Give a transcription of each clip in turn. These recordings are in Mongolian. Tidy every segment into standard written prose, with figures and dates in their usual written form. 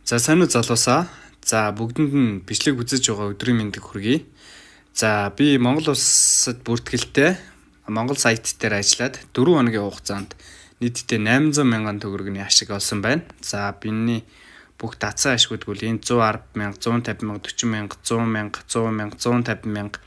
За сайн уу залуусаа. За бүгдэнд нь бичлэг үзэж байгаа өдрийн мэндийг хүргэе. За би Монгол улсад бүртгэлтэй Монгол сайт дээр ажиллаад 4 хоногийн хугацаанд нийтдээ 800 мянган төгрөгийн ашиг олсон байна. За биний бүх дацсан ашигуудгүй энэ 110 мянга, 150 мянга, 40 мянга, 100 мянга, 100 мянга, 150 мянга,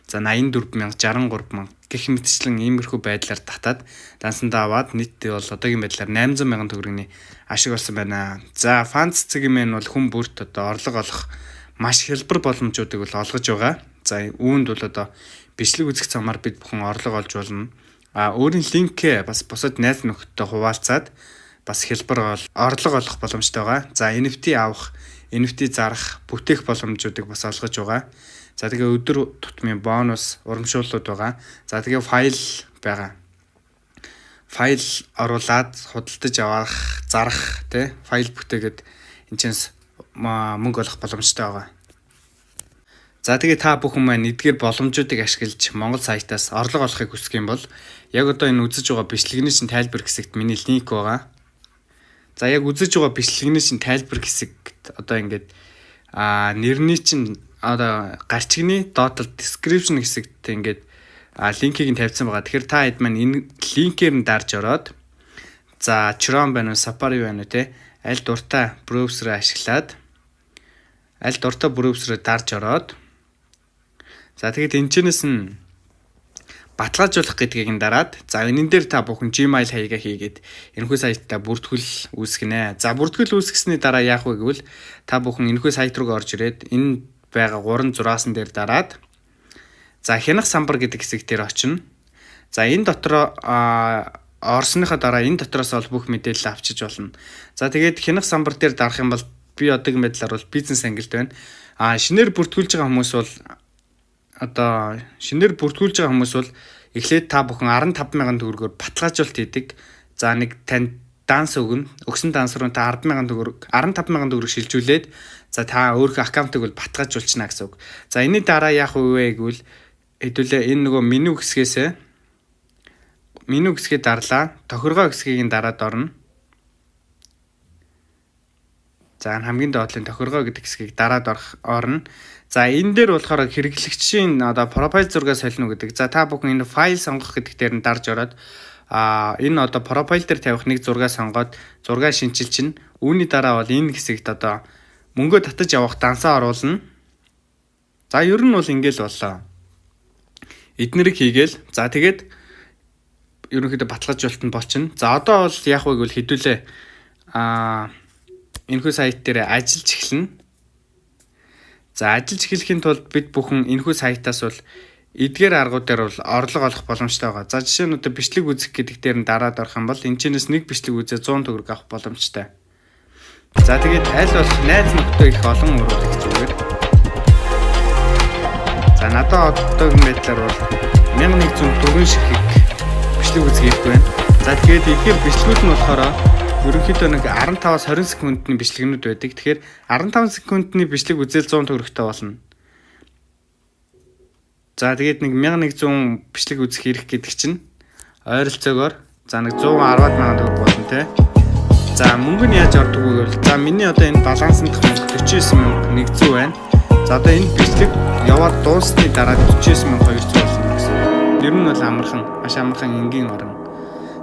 за 84 мянга, 63 мянга гэх мэтчлэн иймэрхүү байдлаар татаад дансандаа аваад нийтдээ бол одоогийн байдлаар 800 мянган төгрөгийн ашиг олсон байна. За фанц цэгийн мэн бол хүн бүрт одоо орлого олох маш хялбар боломжуудыг бол олгож байгаа. За үүнд бол одоо бичлэг үзэх замаар бид бүхэн орлого олж болно. Өөрийн линкээ бас бусад найз нөхөдтэй хуваалцаад бас хялбар орлого олох боломжтой байгаа. За NFT авах, NFT зарах, бүтээх боломжуудыг бас олгож байгаа. За тэгээ өдөр тутмын бонус, урамшууллууд байгаа. За тэгээ файл байгаа. Файл оруулаад худалдаж авах, зарах, тэ файл бүтээгээд энэчнээс мөнгө олох боломжтой байгаа. За тэгээ та бүхэн маань эдгээр боломжуудыг ашиглаж Монгол сайтаас орлого олохыг хүсэх юм бол яг одоо энэ үзэж байгаа бичлэгний чинь тайлбар хэсэгт миний линк байгаа. За яг үзэж байгаа бичлэгний чинь тайлбар хэсэгт одоо ингээд нэрний чинь одоо гарчигны dotted description хэсэгт ингээд линкийг нь тавьсан байгаа. Тэгэхээр та хэд маань энэ линкээр нь дарж ороод за Chrome байна уу, Safari байна уу те аль дуртай браузераа ашиглаад аль дуртай браузераа дарж ороод за тэгээд энэчнээс нь баталгаажуулах гэдгийг нь дараад за энэ дээр та бүхэн Gmail хаягаа хийгээд энэхүү сайтаа бүртгэл үүсгэнэ. За бүртгэл үүсгэсний дараа яах вэ гэвэл та бүхэн энэхүү сайт руу орж ирээд энэ байгаа 3 зураасан дээр дараад за хянах самбар гэдэг хэсэг дээр очино. За энэ дотроо орсныхаа дараа энэ дотроос ол бүх мэдээлэл авчиж болно. За тэгээд хянах самбар дээр дарах юм бол би одоогийн байдлаар бол бизнес ангилд байна. Шинээр бүртгүүлж байгаа хүмүүс бол одоо шинээр бүртгүүлж байгаа хүмүүс бол эхлээд та бүхэн 15 мянган төгрөгөөр баталгаажуулалт хийдэг. За нэг танд данс өгнө. Өгсөн данс руу та 10 мянган төгрөг 15 мянган төгрөг шилжүүлээд за та өөрийнхөө аккаунтыг бол баталгаажуулчихна гэсэн үг. За энэний дараа яах вэ гэвэл хэдүүлээ энэ нөгөө меню хэсгээ дарлаа. Тохиргоо хэсгийг нь дараад орно. За хамгийн доотлын тохиргоо гэдэг хэсгийг дараад орно. За энэ дээр болохоор хэрэглэгчийн одоо профайл зураг солино гэдэг. За та бүхэн энэ файл сонгох гэдэг дээр нь дарж ороод энэ одоо профайл дээр тавих нэг зураг сонгоод зураг шинчилж чинь үүний дараа бол энэ хэсэгт одоо мөнгө татаж явах дансаа оруулна. За ер нь бол ингээл боллоо. Эднэрийг хийгээл за тэгээд ерөнхийдөө баталгаажуулалт нь болчихно. За одоо бол яах вэ гэвэл хэдүүлээ энэхүү сайт дээр ажиллаж эхэлнэ. За ажиллаж эхлэхийн тулд бид бүхэн энэхүү сайтаас бол эдгээр аргуудаар бол орлого олох боломжтой байгаа. За жишээ нь одоо бичлэг үзэх гэдэг дээр нь дараад орох юм бол энэчнээс нэг бичлэг үзээ 100 төгрөг авах боломжтой. За тэгээд аль болох найз нөхдөд их олон уруулах зүгээр. За надад одоогийн байдлаар бол 1104 ширхэг бичлэг үзэх байна. За тэгээд эдгээр бичлэгүүд нь болохоор ерөнхийдөө нэг 15-аас 20 секундны бичлэгнүүд байдаг. Тэгэхээр 15 секундны бичлэг үзэл 100 төгрөгтэй болно. За тэгээд нэг 1100 бичлэг үзэх хэрэг гэдэг чинь ойролцоогоор за нэг 110 мянган төгрөг болно те. За мөнгө нь яаж ордог вэ гэвэл за миний одоо энэ баланснд мөнгө 49,100 байна. За одоо энэ бичлэг яваад дуусны дараа 49,200 болно гэсэн. Ер нь бол маш амархан энгийн орно.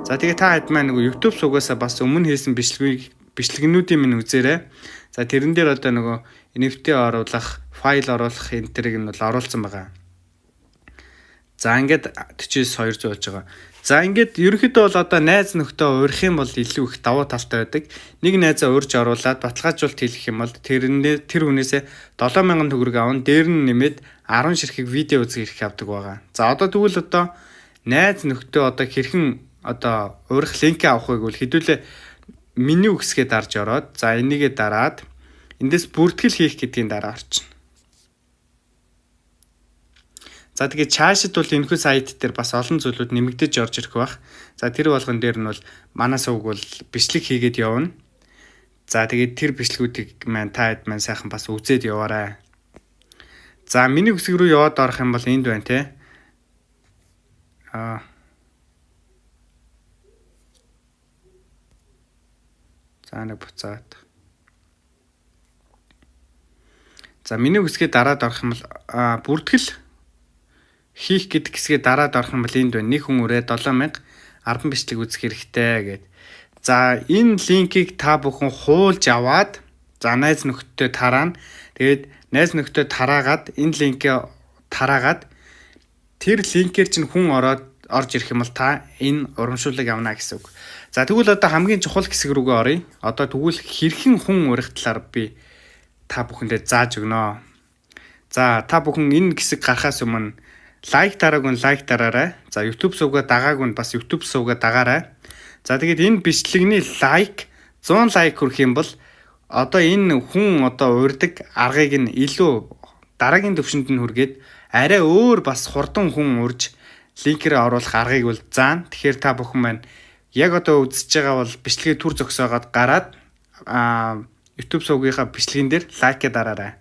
За тэгээ та хэд маань нөгөө YouTube суугаасаа бас өмнө хийсэн бичлэгнүүдийн минь үзээрэй. За тэрэн дээр одоо нөгөө NFT оруулах, файл оруулах энэ төрийг нь бол оруулсан байгаа. За ингээд 49,200 болж байгаа. За ингээд ерөнхийдөө бол одоо найз нөхдөд урих юм бол илүү их давуу талтай байдаг. Нэг найзаа урьж оруулаад баталгаажуулалт хийх юм бол тэр хүнээсээ 7,000 төгрөг аван дээр нь нэмээд 10 ширхэг видео үзэх хэрэг авдаг байгаа. За одоо тэгвэл одоо найз нөхдөд одоо хэрхэн одоо урих линк авах вэ гэвэл хэдүүлээ меню хэсгээ дарж ороод за энийгээ дараад эндээс бүртгэл хийх гэдгийн дараа орчихно. За тэгээд чаашид бол энэхүү сайт дээр бас олон зүйлүүд нэмэгдэж орж ирэх байх. За тэр болгон дээр нь бол манай сувг бол бичлэг хийгээд явна. За тэгээд тэр бичлгүүдийг маань та хэд маань сайхан бас үзээд яваарай. За миний хэсэг рүү яваад орох юм бол энд байна те. За нэг буцаад. За миний үсгээ дараад орох юм бол бүртгэл хийх гэдэг хэсгээ дараад орох юм бол энд байна. Нэг хүн өрөө 7000 10 бичлэг үзэх хэрэгтэй гэд. За энэ линкийг та бүхэн хуулж аваад за найз нөхдөд тараана. Тэгээд найз нөхдөд тараагаад энэ линкээ тараагаад тэр линкээр чинь хүн орж ирэх юм бол та энэ урамшууллыг авна гэсэн үг. За тэгвэл одоо хамгийн чухал хэсэг рүүгээ оръё. Одоо тэгвэл хэрхэн хүн урих талаар би та бүхэндээ зааж өгнө. За та бүхэн энэ хэсэг гарахаас өмнө лайк дараагүй лайк дараарай. За YouTube сувгаа дагаагүй бас YouTube сувгаа дагаарай. За тэгээд энэ бичлэгний лайк 100 лайк хүрэх юм бол одоо энэ хүн одоо урьдаг аргыг нь илүү дараагийн төвшөнд нь хүргээд арай өөр бас хурдан хүн урьж линкээр оруулах аргыг бол заана. Тэгэхээр та бүхэн маань яг одоо үзэж байгаа бол бичлэгээ түр зогсоогоод гараад YouTube сувгийнхаа бичлэгэн дээр лайкээ дараарай.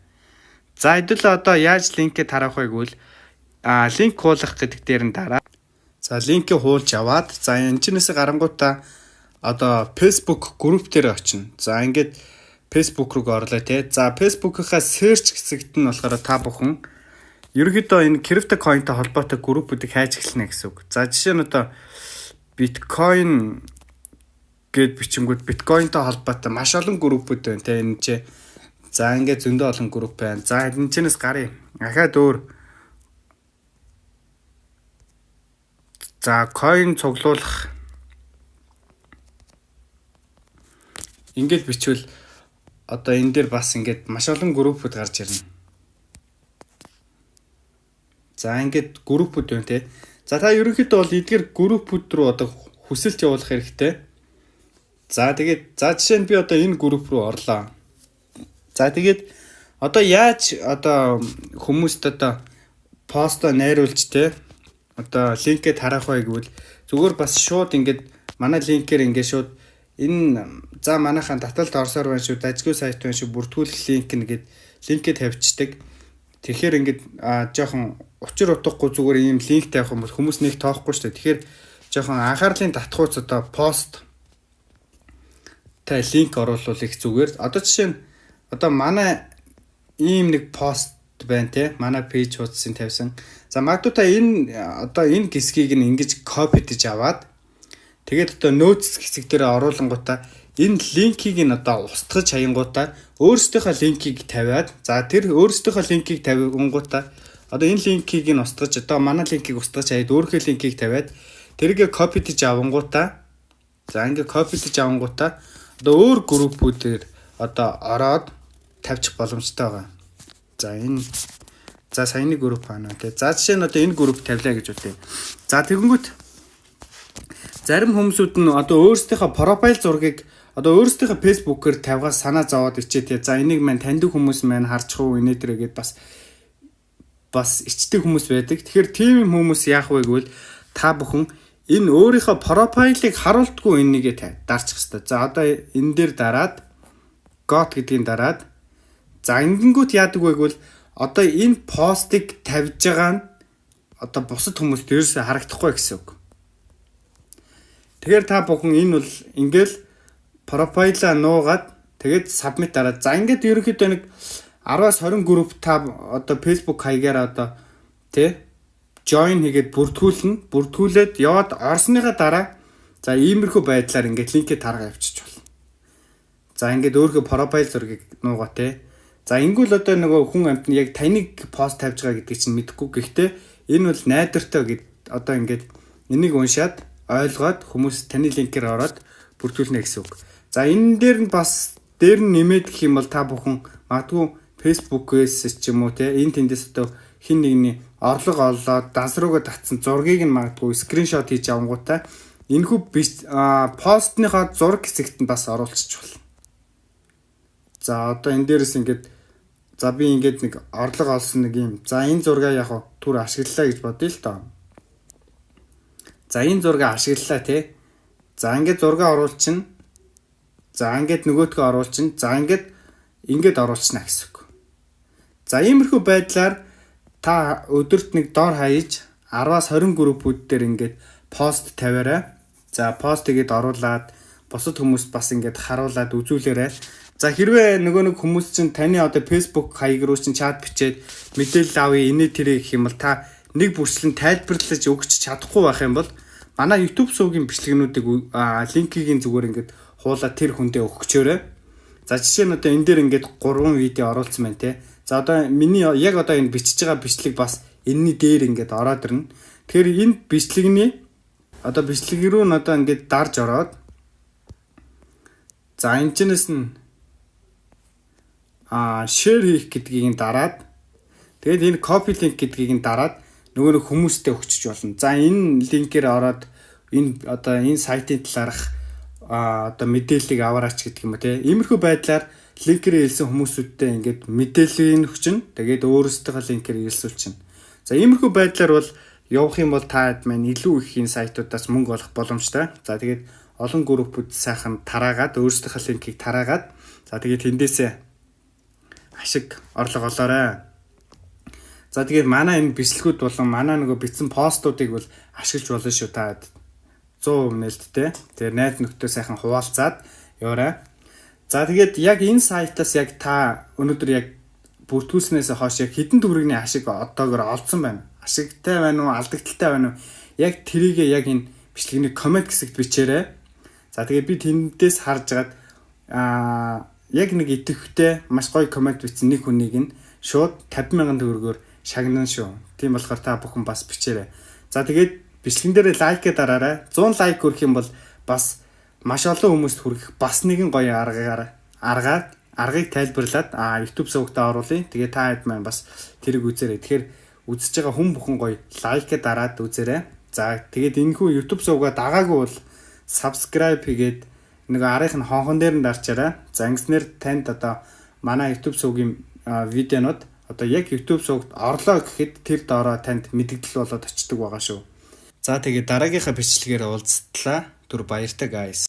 За хэдүүл одоо яаж линкээ тараах вэ гэвэл линк хуулах гэдэг дээр нь дараа. За линкээ хуулж аваад за энэчнээс гарангуутаа одоо Facebook групп дээр очино. За ингээд Facebook руу орлоо те. За Facebook-ийнхаа search хэсэгт нь болохоор та бүхэн ерөнхийдөө энэ крипто coinтэй холбоотой группүүдийг хайж эхэлнэ гэсэн үг. За жишээ нь одоо Bitcoin гэд бичингүүд биткойнтой холбоотой маш олон группүүд байна те энэ чи. За ингээд зөндөө олон групп байна. За энэ чинээс гарыг ахаад өөр. За coin цуглуулах ингээд бичвэл одоо энэ дээр бас ингээд маш олон группүүд гарч ирнэ. За ингээд группүүд байна те. За та ерөнхийдөө бол эдгээр группүүд рүү одоо хүсэлт явуулах хэрэгтэй. За тэгээд за жишээ нь би одоо энэ групп руу орлоо. За тэгээд одоо яаж одоо хүмүүст одоо постоо найруулж те одоо линкээ тараах вэ гэвэл зүгээр бас шууд ингээд манай линкээр ингээд шууд энэ за манайхаа таталт орсоор байна шүү, дажгүй сайт байна шүү, бүртгүүлэх линк нэгэд линкээ тавьчихдаг. Тэгэхээр ингээд жоохон учир утгагүй зүгээр ийм линк тавих юм бол хүмүүс нэг тоохгүй шүү дээ. Тэгэхээр жоохон анхаарлын татхууц одоо пост та линк оруулах их зүгээр. Одоо жишээ нь одоо манай ийм нэг пост байна те. Манай пэйж хуудсын тавьсан. За магадгүй та энэ одоо энэ хэсгийг нь ингэж копидж аваад тэгээд одоо нөөц хэсэг дээр оруулангуудаа энэ линкийг нь одоо устгаж хаянгуудаа өөрсдийнхөө линкийг тавиад за тэр өөрсдийнхөө линкийг тавингуудаа одоо энэ линкийг нь устгаж одоо манай линкийг устгаж хаяад өөрийнхөө линкийг тавиад тэргээ копидж авангуудаа за ингээ копидж авангуудаа одоо өөр группүүдээр одоо ороод тавьчих боломжтой байгаа. За энэ за саяны групп байна тий. За жишээ нь одоо энэ групп тавилаа гэж үтэй. За тэгэнгүүт зарим хүмүүсүүд нь одоо өөрсдийнхөө профайл зургийг одоо өөрсдийнхөө фэйсбүүкээр тавьгаас санаа зовоод ичээ тий. За энийг маань таньдаг хүмүүс маань харчих уу инээ дээрээ бас ичдэг хүмүүс байдаг. Тэгэхээр тийм хүмүүс яах вэ гэвэл та бүхэн энэ өөрийнхөө профайлыг харуулдаггүй энийгээ дарчих хэвээр. За одоо энэ дээр дараад got гэдгийг дараад за ингэнгүүт яадаг вэ гэвэл одоо энэ постыг тавьж байгаа нь одоо бусад хүмүүст ерөөсөө харагдахгүй гэсэн үг. Тэгэхээр та бүхэн энэ бол ингээл профайлаа нуугаад тэгээд submit дараад за ингээд ерөнхийдөө нэг 10-аас 20 групп та одоо Facebook хаягаараа одоо тий join хийгээд бүртгүүлээд яваад орсныхаа дараа за иймэрхүү байдлаар ингээд линкээ таргаа явчих болно. За ингээд өөрийнхөө профайл зургийг нуугаа тий. За ингүүл одоо нөгөө хүн амт нь яг таныг пост тавьж байгаа гэдгийг чинь мэдэхгүй. Гэхдээ энэ бол найдвартай гэд одоо ингээд энийг уншаад ойлгоод хүмүүс таны линкээр ороод бүртгүүлнэ гэсэн үг. За энэ дээр нь бас дээр нь нэмээд гэх юм бол та бүхэн магадгүй Facebook-ээс ч юм уу те энэ тэндээс одоо хин нэгний орлого олоод дансруугаа татсан зургийг нь магадгүй скриншот хийж авангуудаа энэхүү постныхоо зураг хэсэгт нь бас оруулчих болно. За одоо энэ дээрээс ингээд за би ингээд нэг орлого олсон нэг юм. За энэ зургаа яг түр ашиглалаа гэж бодъё л доо. За энэ зургаа ашиглалаа те. За ингээд зургаа оруулчихна. За ингээд нөгөөдгөө оруулчихна. За ингээд оруулчихна гэсэн үг. За иймэрхүү байдлаар та өдөрт нэг дор хаяж 10-аас 20 группүүд дээр ингээд пост тавиарай. За пост тэгээд оруулаад бусад хүмүүс бас ингээд харуулад үзүүлээрэй. За хэрвээ нөгөө нэг хүмүүс чинь таны одоо Facebook хаяг руу чинь чат бичээд мэдээлэл авъя инээ тэрэ гэх юм бол та нэг бүрчлэн тайлбарлаж өгч чадахгүй байх юм бол манай YouTube сувгийн бичлэгнүүдийг линкийг зүгээр ингээд хуулаад тэр хүндээ өгчөөрэй. За жишээ нь одоо энэ дээр ингээд 3 видео оруулсан байна те. За одоо миний яг одоо энэ бичиж байгаа бичлэг бас энэний дээр ингээд ороод ирнэ. Тэгэхээр энэ бичлэгний одоо бичлэг рүү нь одоо ингээд дарж ороод за энэ чэнэс нь share хийх гэдгийг дараад тэгээд энэ copy link гэдгийг дараад нөгөө хүмүүстээ өгчөж болно. За энэ линкээр ороод энэ сайтын талаарх одоо мэдээллийг аваараач гэдэг юм ба тий. Иймэрхүү байдлаар линкээр хэлсэн хүмүүсүүдтэй ингээд мэдээллийг өгчнө. Тэгээд өөрөөсөө линкээр хэлсүүлчихнэ. За иймэрхүү байдлаар бол явах юм бол та маань илүү их энэ сайтуудаас мөнгө олох боломжтой. За тэгээд олон группүүд сайхан тараагаад өөрөөсөө линкийг тараагаад за тэгээд тэндээсээ ашиг орлого олоорой. За тэгээд манай энэ бичлэгүүд болон манай нөгөө бичсэн постуудыг бол ашиглаж болно шүү та 100% нээлттэй. Тэгээд найз нөхдөд сайхан хуваалцаад яваарай. За тэгээд яг энэ сайтаас яг та өнөөдөр яг бүртгүүлснээс хойш яг хэдэн төгрөгийн ашиг одоогоор олдсон байна. Ашигтай байна уу, алдагдaltaй байна уу? Яг тэрийгээ яг энэ бичлэгийн комент хэсэгт бичээрэй. За тэгээд би тэндээс харж агаад яг нэг идэвхтэй маш гоё комент бичсэн нэг хүнийг нь шууд 50,000 төгрөгөөр шагнана шүү. Тийм болохоор та бүхэн бас бичээрэй. За тэгээд бичлэгэн дээр лайк дараарай. 100 лайк хүрэх юм бол бас маш олон хүмүүст хүрэх бас нэгэн гоё аргыг тайлбарлаад YouTube сувгтаа оруулъя. Тэгээд та хэд маань бас тэрийг үзээрэй. Тэгэхээр үзэж байгаа хүн бүхэн гоё лайк дараад үзээрэй. За тэгээд энэхүү YouTube сувгаа дагаагүй бол subscribe хийгээд нэг арих нь хонхон дээр нь дарчаарай. За ингэснээр танд одоо манай YouTube сувгийн видеонууд одоо яг YouTube сувгт орлоо гэхэд тэр доороо танд мэдээлэл болоод очдөг байгаа шүү. За тэгээд дараагийнхаа бичлэгээр уулзтлаа. Түр баяртай guys.